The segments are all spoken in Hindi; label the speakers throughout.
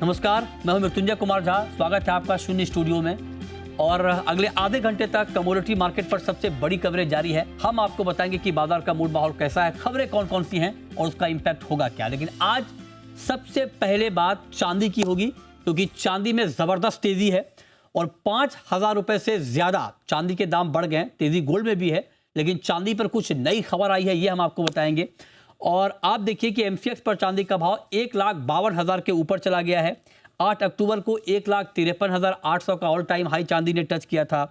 Speaker 1: नमस्कार, मैं हूं मृत्युंजय कुमार झा। स्वागत है आपका शून्य स्टूडियो में। और अगले आधे घंटे तक कमोडिटी मार्केट पर सबसे बड़ी कवरेज जारी है। हम आपको बताएंगे कि बाजार का मूड माहौल कैसा है, खबरें कौन कौन सी हैं और उसका इंपैक्ट होगा क्या। लेकिन आज सबसे पहले बात चांदी की होगी, क्योंकि चांदी में जबरदस्त तेजी है और 5,000 रुपए से ज्यादा चांदी के दाम बढ़ गए। तेजी गोल्ड में भी है, लेकिन चांदी पर कुछ नई खबर आई है, ये हम आपको बताएंगे। और आप देखिए कि एमसीएक्स पर चांदी का भाव 1,52,000 के ऊपर चला गया है। 8 अक्टूबर को 1,53,800 का ऑल टाइम हाई चांदी ने टच किया था।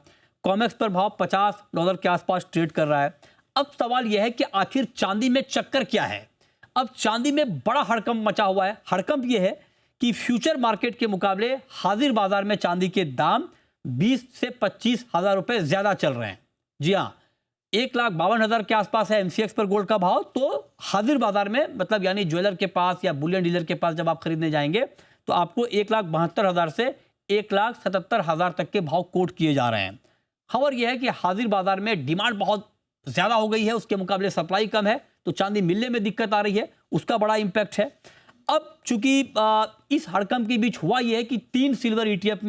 Speaker 1: कॉमेक्स पर भाव $50 के आसपास ट्रेड कर रहा है। अब सवाल यह है कि आखिर चांदी में चक्कर क्या है। अब चांदी में बड़ा हड़कंप मचा हुआ है। हड़कंप यह है कि फ्यूचर मार्केट के मुकाबले हाजिर बाजार में चांदी के दाम 20 से 25,000 रुपए ज्यादा चल रहे हैं। जी हाँ, 1,52,000 के आसपास है एमसीएक्स पर गोल्ड का भाव। तो हाजिर बाजार में, मतलब यानी ज्वेलर के पास या बुलियन डीलर के पास जब आप खरीदने जाएंगे तो आपको 1,72,000 से 1,77,000 तक के भाव कोट किए जा रहे हैं। खबर यह है कि हाजिर बाजार में डिमांड बहुत ज्यादा हो गई है, उसके मुकाबले सप्लाई कम है, तो चांदी मिलने में दिक्कत आ रही है, उसका बड़ा इंपैक्ट है। अब चूंकि इस हड़कंप के बीच हुआ यह है कि 3 सिल्वर ईटीएफ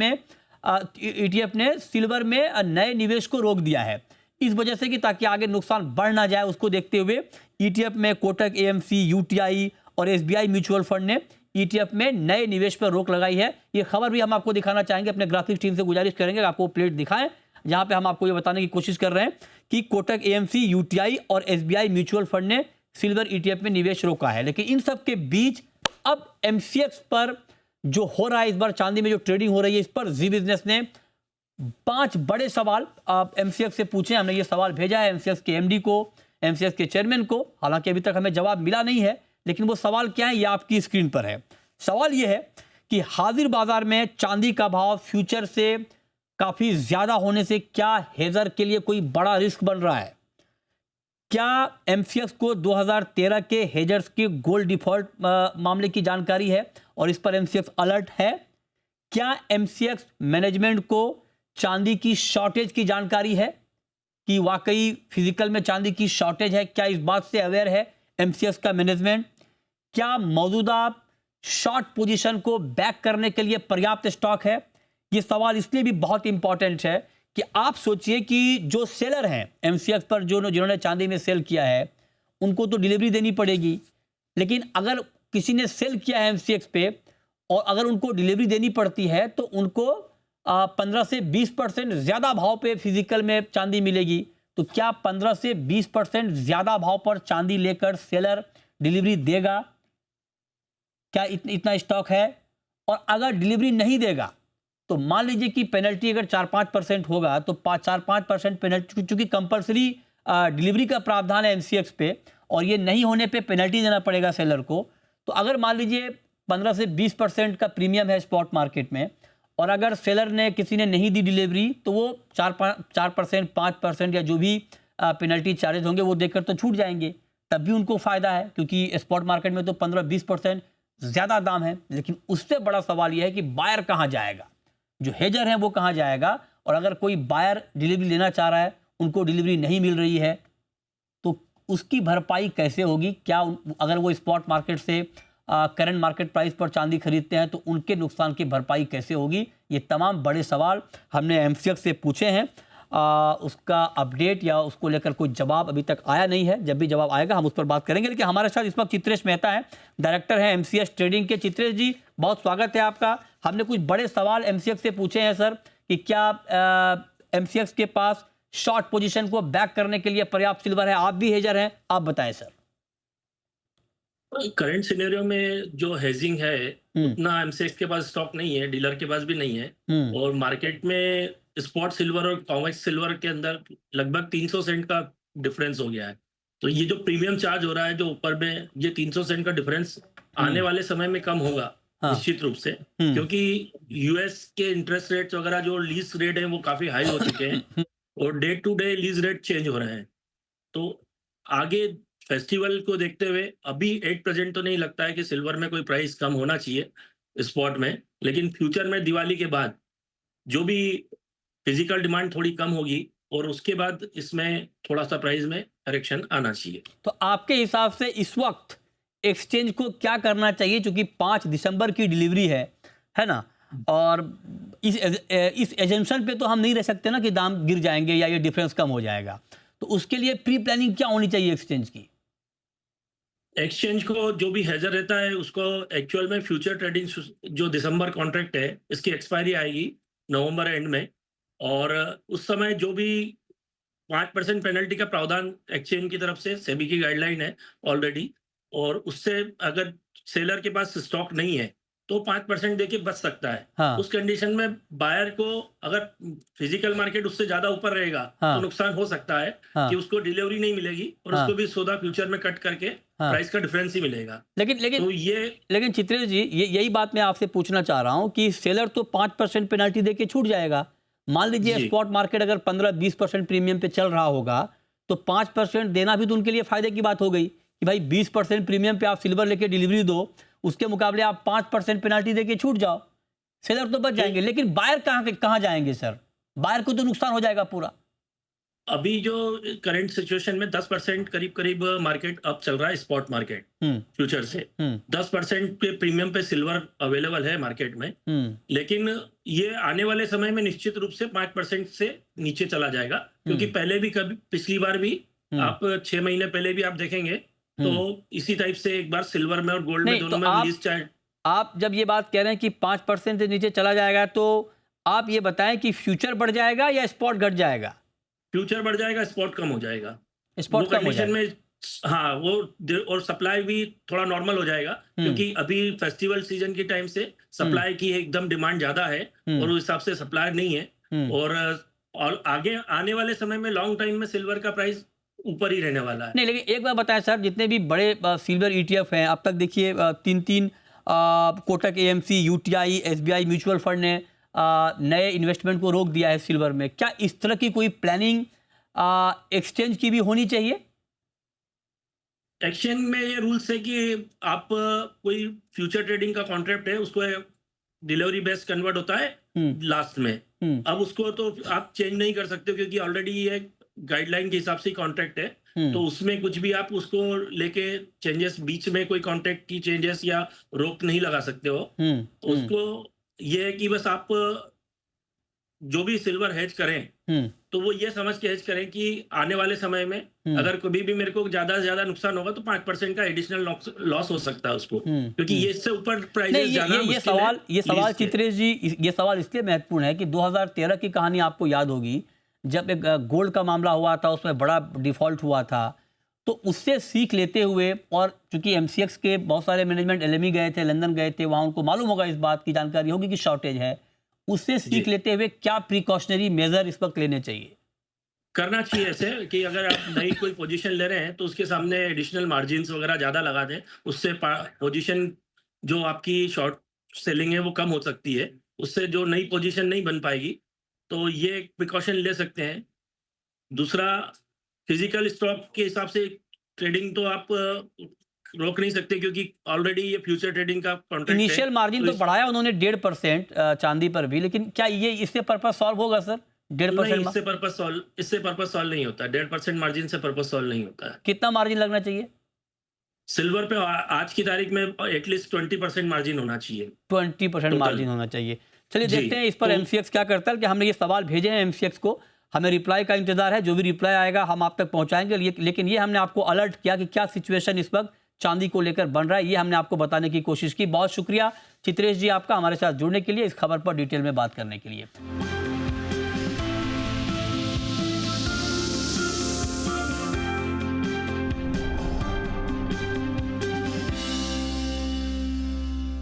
Speaker 1: ने सिल्वर में नए निवेश को रोक दिया है, इस वजह से कि ताकि आगे नुकसान बढ़ ना जाए। उसको देखते हुए ईटीएफ में कोटक, एएमसी, यूटीआई और एसबीआई म्यूचुअल फंड ने ईटीएफ में नए निवेश पर रोक लगाई है। ये खबर भी हम आपको दिखाना चाहेंगे। अपने ग्राफिक्स टीम से गुजारिश करेंगे कि आपको प्लेट दिखाएं, जहां पे हम आपको ये बताने की कोशिश कर रहे हैं कि कोटक, एएमसी, यूटीआई और एसबीआई म्यूचुअल फंड ने सिल्वर ईटीएफ में निवेश रोका है। लेकिन इन सब के बीच अब एमसीएक्स पर जो हो रहा है, इस बार चांदी में जो ट्रेडिंग हो रही है, इस पर जी बिजनेस ने 5 बड़े सवाल आप एमसीएक्स से पूछे। हमने ये सवाल भेजा है एमसीएक्स के एमडी को, एमसीएक्स के चेयरमैन को। हालांकि अभी तक हमें जवाब मिला नहीं है, लेकिन वो सवाल क्या है ये आपकी स्क्रीन पर है। सवाल ये है कि हाजिर बाजार में चांदी का भाव फ्यूचर से काफी ज्यादा होने से क्या हेजर के लिए कोई बड़ा रिस्क बन रहा है? क्या एमसीएक्स को 2013 के हेजर्स के गोल्ड डिफॉल्ट मामले की जानकारी है और इस पर एमसीएक्स अलर्ट है? क्या एमसीएक्स मैनेजमेंट को चांदी की शॉर्टेज की जानकारी है कि वाकई फिजिकल में चांदी की शॉर्टेज है? क्या इस बात से अवेयर है एमसीएक्स का मैनेजमेंट? क्या मौजूदा शॉर्ट पोजीशन को बैक करने के लिए पर्याप्त स्टॉक है? ये सवाल इसलिए भी बहुत इंपॉर्टेंट है कि आप सोचिए कि जो सेलर हैं एमसीएक्स पर, जिन्होंने चांदी में सेल किया है, उनको तो डिलीवरी देनी पड़ेगी। लेकिन अगर किसी ने सेल किया है एमसीएक्स पे और अगर उनको डिलीवरी देनी पड़ती है तो उनको 15 से 20% ज्यादा भाव पे फिजिकल में चांदी मिलेगी। तो क्या 15 से 20% ज्यादा भाव पर चांदी लेकर सेलर डिलीवरी देगा? क्या इतना स्टॉक है? और अगर डिलीवरी नहीं देगा तो मान लीजिए कि पेनल्टी अगर 4-5% होगा तो 4-5% पेनल्टी, चूंकि कंपलसरी डिलीवरी का प्रावधान है एमसीएक्स पे और ये नहीं होने पे पेनल्टी देना पड़ेगा सेलर को। तो अगर मान लीजिए 15 से 20% का प्रीमियम है स्पॉट मार्केट में और अगर सेलर ने, किसी ने नहीं दी डिलीवरी, तो वो 4%, 5% या जो भी पेनल्टी चार्जेज होंगे वो देकर तो छूट जाएंगे। तब भी उनको फायदा है, क्योंकि स्पॉट मार्केट में तो 15-20% ज्यादा दाम है। लेकिन उससे बड़ा सवाल यह है कि बायर कहाँ जाएगा, जो हेजर है वो कहाँ जाएगा? और अगर कोई बायर डिलीवरी लेना चाह रहा है, उनको डिलीवरी नहीं मिल रही है, तो उसकी भरपाई कैसे होगी? क्या अगर वो स्पॉट मार्केट से करंट मार्केट प्राइस पर चांदी खरीदते हैं तो उनके नुकसान की भरपाई कैसे होगी? ये तमाम बड़े सवाल हमने एमसीएक्स से पूछे हैं। उसका अपडेट या उसको लेकर कोई जवाब अभी तक आया नहीं है। जब भी जवाब आएगा हम उस पर बात करेंगे। लेकिन हमारे साथ इस वक्त चित्रेश मेहता है, डायरेक्टर हैं एमसीएक्स ट्रेडिंग के। चित्रेश जी, बहुत स्वागत है आपका। हमने कुछ बड़े सवाल एमसीएक्स से पूछे हैं सर, कि क्या एमसीएक्स के पास शॉर्ट पोजीशन को बैक करने के लिए पर्याप्त सिल्वर है? आप भी हेजर हैं, आप बताएं सर।
Speaker 2: करंट सिनेरियो में जो हेजिंग है उतना एमसीएक्स के पास स्टॉक नहीं है, डीलर के पास भी नहीं है। और मार्केट में स्पॉट सिल्वर और कॉमेक्स सिल्वर के अंदर लगभग 300 सेंट का डिफरेंस हो गया है। तो ये जो प्रीमियम चार्ज हो रहा है जो ऊपर में, ये 300 सेंट का डिफरेंस आने वाले समय में कम होगा निश्चित रूप से, क्योंकि यूएस के इंटरेस्ट रेट्स वगैरह जो लीज रेट है वो काफी हाई हो चुके हैं और day to day lease rate change हो रहे हैं। तो आगे फेस्टिवल को देखते हुए अभी एट प्रेजेंट तो नहीं लगता है कि सिल्वर में कोई प्राइस कम होना चाहिए स्पॉट में। लेकिन फ्यूचर में दिवाली के बाद जो भी फिजिकल डिमांड थोड़ी कम होगी और उसके बाद इसमें थोड़ा सा प्राइस में करेक्शन आना चाहिए।
Speaker 1: तो आपके हिसाब से इस वक्त एक्सचेंज को क्या करना चाहिए? क्योंकि 5 दिसंबर की डिलीवरी है, है ना। और इस एजम्पशन पे तो हम नहीं रह सकते ना कि दाम गिर जाएंगे या ये डिफरेंस कम हो जाएगा। तो उसके लिए प्री प्लानिंग क्या होनी चाहिए एक्सचेंज की?
Speaker 2: एक्सचेंज को जो भी हेजर रहता है उसको एक्चुअल में फ्यूचर ट्रेडिंग जो दिसंबर कॉन्ट्रैक्ट है इसकी एक्सपायरी आएगी नवंबर एंड में, और उस समय जो भी 5% पेनल्टी का प्रावधान एक्सचेंज की तरफ से सेबी की गाइडलाइन है ऑलरेडी, और उससे अगर सेलर के पास स्टॉक नहीं है तो 5% देके बच सकता है।
Speaker 1: हाँ।
Speaker 2: उस कंडीशन में बायर को अगर फिजिकल मार्केट उससे ज्यादा ऊपर रहेगा
Speaker 1: हाँ।
Speaker 2: तो नुकसान हो सकता है
Speaker 1: हाँ।
Speaker 2: कि उसको डिलीवरी नहीं मिलेगी और
Speaker 1: हाँ।
Speaker 2: उसको भी सौदा फ्यूचर में कट करके
Speaker 1: हाँ।
Speaker 2: प्राइस का डिफरेंस ही मिलेगा।
Speaker 1: लेकिन
Speaker 2: तो ये
Speaker 1: लेकिन चित्रेश जी, यही बात मैं आपसे पूछना चाह रहा हूं कि सेलर तो 5% पेनल्टी देके छूट जाएगा। मान लीजिए
Speaker 2: जी
Speaker 1: स्पॉट मार्केट अगर 15-20% प्रीमियम पे चल रहा होगा तो 5% देना भी तो उनके लिए फायदे की बात हो गई कि भाई 20% प्रीमियम पे आप सिल्वर लेके डिलीवरी दो, उसके मुकाबले आप 5% पेनल्टी देके छूट जाओ। सेलर तो बच जाएंगे, लेकिन बायर कहाँ जाएंगे सर? बायर को तो नुकसान हो जाएगा पूरा।
Speaker 2: अभी जो करंट सिचुएशन में 10% करीब करीब मार्केट अप चल रहा है, स्पॉट मार्केट फ्यूचर से 10% के प्रीमियम पे सिल्वर अवेलेबल है मार्केट में। लेकिन ये आने वाले समय में निश्चित रूप से 5% से नीचे चला जाएगा, क्योंकि पहले भी कभी पिछली बार भी आप 6 महीने पहले भी आप देखेंगे तो इसी टाइप से एक बार सिल्वर में और गोल्ड में
Speaker 1: नहीं,
Speaker 2: दोनों
Speaker 1: तो
Speaker 2: में रिलीज चार्ट।
Speaker 1: आप जब ये बात कह रहे हैं कि 5% से नीचे चला जाएगा, तो आप ये बताएं कि फ्यूचर बढ़ जाएगा या स्पॉट घट जाएगा?
Speaker 2: फ्यूचर बढ़ जाएगा, स्पॉट कम हो जाएगा। वो
Speaker 1: स्पॉट कम हो
Speaker 2: कंडीशन
Speaker 1: जाएगा।
Speaker 2: में हाँ वो और सप्लाई भी थोड़ा नॉर्मल हो जाएगा, क्योंकि अभी फेस्टिवल सीजन के टाइम से सप्लाई की एकदम डिमांड ज्यादा है और उस हिसाब से सप्लाई नहीं है। और आगे आने वाले समय में लॉन्ग टाइम में सिल्वर का प्राइस ऊपर ही रहने वाला है।
Speaker 1: नहीं, लेकिन एक बात बताएं सर, जितने भी बड़े सिल्वर ETF हैं अब तक देखिए 3 Kotak AMC, UTI, SBI mutual fund ने नए इन्वेस्टमेंट को रोक दिया है सिल्वर में। क्या इस तरह की कोई प्लानिंग एक्सचेंज की भी होनी चाहिए?
Speaker 2: एक्सचेंज में ये रूल्स है कि आप कोई फ्यूचर ट्रेडिंग का कॉन्ट्रैक्ट है उसको डिलीवरी बेस कन्वर्ट होता है लास्ट में। अब उसको तो आप चेंज नहीं कर सकते, क्योंकि ऑलरेडी ये गाइडलाइन के हिसाब से कॉन्ट्रैक्ट है, तो उसमें कुछ भी आप उसको लेके चेंजेस बीच में कोई कॉन्ट्रैक्ट की चेंजेस या रोक नहीं लगा सकते हो। उसको ये है कि बस आप जो भी सिल्वर हेज करें तो वो ये समझ के हेज करें कि आने वाले समय में अगर कभी भी मेरे को ज्यादा से ज्यादा नुकसान होगा तो 5% का एडिशनल लॉस हो सकता है उसको, क्योंकि ये इससे ऊपर प्राइसेस जाना मुश्किल है।
Speaker 1: ये सवाल चित्रेश जी, ये सवाल इसलिए महत्वपूर्ण है कि 2013 की कहानी आपको याद होगी, जब एक गोल्ड का मामला हुआ था, उसमें बड़ा डिफॉल्ट हुआ था। तो उससे सीख लेते हुए, और चूंकि MCX के बहुत सारे मैनेजमेंट LME गए थे, लंदन गए थे, वहां उनको मालूम होगा, इस बात की जानकारी होगी कि शॉर्टेज है, उससे सीख लेते हुए क्या प्रिकॉशनरी मेजर इस वक्त लेने चाहिए?
Speaker 2: करना चाहिए ऐसे कि अगर आप नई कोई पोजीशन ले रहे हैं तो उसके सामने एडिशनल मार्जिन्स वगैरह ज्यादा लगा दें, उससे पोजीशन जो आपकी शॉर्ट सेलिंग है वो कम हो सकती है, उससे जो नई पोजीशन नहीं बन पाएगी, तो ये प्रिकॉशन ले सकते हैं। दूसरा, फिजिकल स्टॉक के हिसाब से ट्रेडिंग तो आप रोक नहीं सकते, क्योंकि ऑलरेडी ये फ्यूचर ट्रेडिंग का कॉन्ट्रैक्ट है।
Speaker 1: इनिशियल मार्जिन तो बढ़ाया उन्होंने 1.5% चांदी पर भी, लेकिन क्या ये इससे पर्पस सॉल्व होगा सर? 1.5%
Speaker 2: इससे पर्पस सॉल्व नहीं होता। 1.5% मार्जिन से पर्पस सॉल्व नहीं होता है।
Speaker 1: कितना मार्जिन लगना चाहिए
Speaker 2: सिल्वर पे? आज की तारीख में एटलीस्ट 20% मार्जिन होना चाहिए।
Speaker 1: 20% मार्जिन होना चाहिए। चलिए देखते हैं इस पर MCX क्या करता है। कि हमने ये सवाल भेजे हैं MCX को, हमें रिप्लाई का इंतजार है। जो भी रिप्लाई आएगा हम आप तक पहुंचाएंगे। लेकिन ये हमने आपको अलर्ट किया कि क्या सिचुएशन इस वक्त चांदी को लेकर बन रहा है, ये हमने आपको बताने की कोशिश की। बहुत शुक्रिया चित्रेश जी आपका हमारे साथ जुड़ने के लिए, इस खबर पर डिटेल में बात करने के लिए।